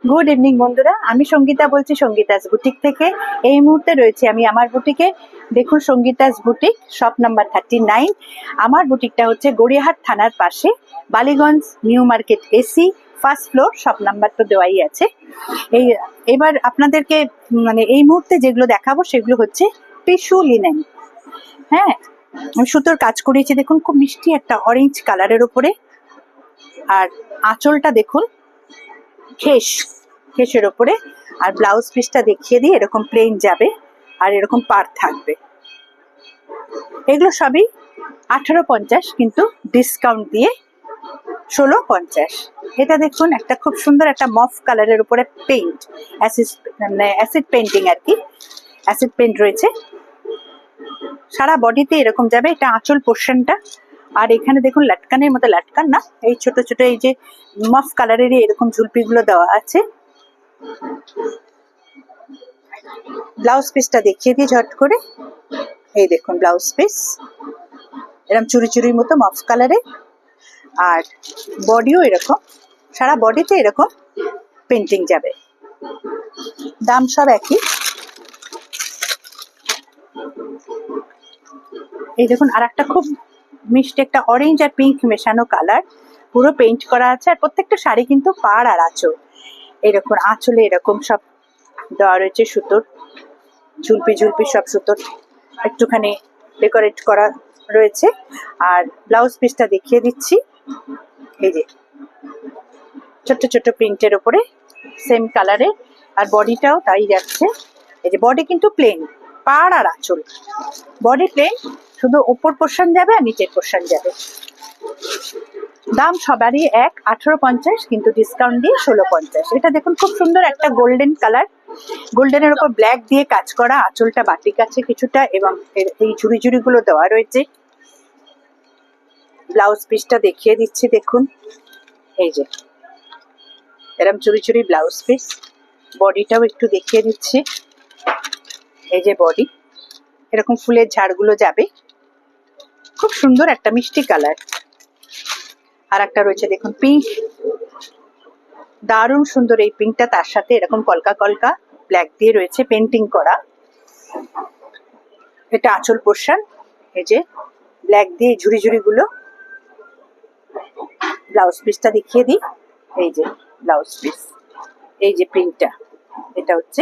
Good evening বন্ধুরা, আমি সঙ্গীতা বলছি সঙ্গীতাস বুটিক থেকে। এই মুহূর্তে রয়েছে আমি আমার বুটিকে। দেখুন, সঙ্গীতাস বুটিক, শপ নাম্বার 39। আমার বুটিকটা হচ্ছে গড়িয়াহাট থানার পাশে, Ballygunge new market AC, first floor. Shop number তো দেওয়াই আছে। এবার আপনাদেরকে এই মুহূর্তে যেগুলো দেখাবো সেগুলো হচ্ছে টিস্যু লিনেন। হ্যাঁ, আমি সুতোর কাজ করিয়েছি, দেখুন খুব মিষ্টি একটা অরেঞ্জ কালারের উপরে। আর আঁচলটা দেখুন খেসের ওপরে। আর ব্লাউজ পিসটা দেখিয়ে দিই, এরকম প্লেন যাবে আর এরকম পার থাকবে। এগুলো সবই 1850, কিন্তু ডিসকাউন্ট দিয়ে 1650। এটা দেখুন, একটা খুব সুন্দর একটা মফ কালারের উপরে পেইন্ট, অ্যাসিড পেন্টিং আর কি, অ্যাসিড পেন্ট রয়েছে। সারা বডিতে এরকম যাবে, এটা আঁচল পোর্শনটা। আর এখানে দেখুন লাটকানের মতো, লাটকান না, এই ছোট ছোট এই যে মফ কালারেরই এরকম ঝুলপিগুলো দেওয়া আছে। ব্লাউজ পিসটা দেখিয়ে দিই ঝট করে। এই দেখুন ব্লাউজ পিস, এরকম চুরি চুরির মতো মফ কালারে। আর বডিও এরকম, সারা বডিতে এরকম পেন্টিং যাবে। দাম সব একই। এই দেখুন, আর একটা খুব মিষ্টি একটা অরেঞ্জ আর পিঙ্ক মেশানো কালার, পুরো পেইন্ট করা আছে। আর প্রত্যেকটা শাড়ি কিন্তু পাড় আর আঁচল এরকম, আঁচলে এরকম সব দেওয়া রয়েছে সুতোর ঝুলপি ঝুলপি, সব সুতোর একটুখানি ডেকোরেট করা রয়েছে। আর ব্লাউজ পিসটা দেখিয়ে দিচ্ছি, এই যে ছোট্ট ছোট্ট প্রিন্টের ওপরে সেম কালারে। আর বডিটাও তাই যাচ্ছে। এই যে বডি কিন্তু প্লেন, পাড় আর আঁচল, বডি প্লেন, শুধু ওপর পোর্শন যাবে আর নিচের পোর্শন যাবে। দাম সবারই এক, 1850, কিন্তু ডিসকাউন্ট দিয়ে 1650। এটা দেখুন খুব সুন্দর একটা গোল্ডেন কালার, গোল্ডেনের উপর ব্ল্যাক দিয়ে কাজ করা, আঁচলটা বাটিক আছে কিছুটা, এবং এই ঝুড়ি ঝুড়ি গুলো দেওয়া রয়েছে। ব্লাউজ পিসটা দেখিয়ে দিচ্ছি, দেখুন এই যে এরকম চুরি চুরি ব্লাউজ পিস। বডিটাও একটু দেখিয়ে দিচ্ছি, এই যে বডি এরকম ফুলের ঝাড়গুলো যাবে, খুব সুন্দর একটা মিষ্টি কালার। আর একটা রয়েছে দেখুন পিঙ্ক, দারুণ সুন্দর এই পিঙ্কটা, তার সাথে এরকম কলকা কলকা ব্ল্যাক দিয়ে রয়েছে পেন্টিং করা। এটা আঁচল পোর্শন, এই যে ব্ল্যাক দিয়ে ঝুড়ি ঝুড়ি গুলো। ব্লাউজ পিসটা দেখিয়ে দিই, এই যে ব্লাউজ পিস, এই যে প্রিন্টটা, এটা হচ্ছে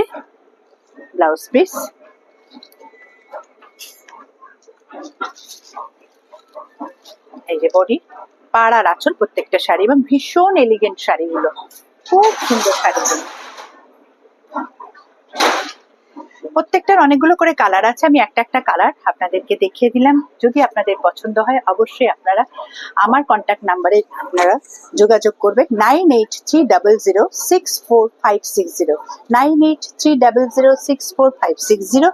ব্লাউজ পিস। এই যে বডি, পাড় আর আঁচল প্রত্যেকটা শাড়ি, এবং ভীষণ এলিগেন্ট শাড়িগুলো, খুব সুন্দর শাড়িগুলো। প্রত্যেকটার অনেকগুলো করে কালার আছে, আমি একটা একটা কালার আপনাদেরকে দেখিয়ে দিলাম। যদি আপনাদের পছন্দ হয় অবশ্যই আপনারা আমার কন্ট্যাক্ট নাম্বারে আপনারা যোগাযোগ করবেন, 9830064560, 9830064560।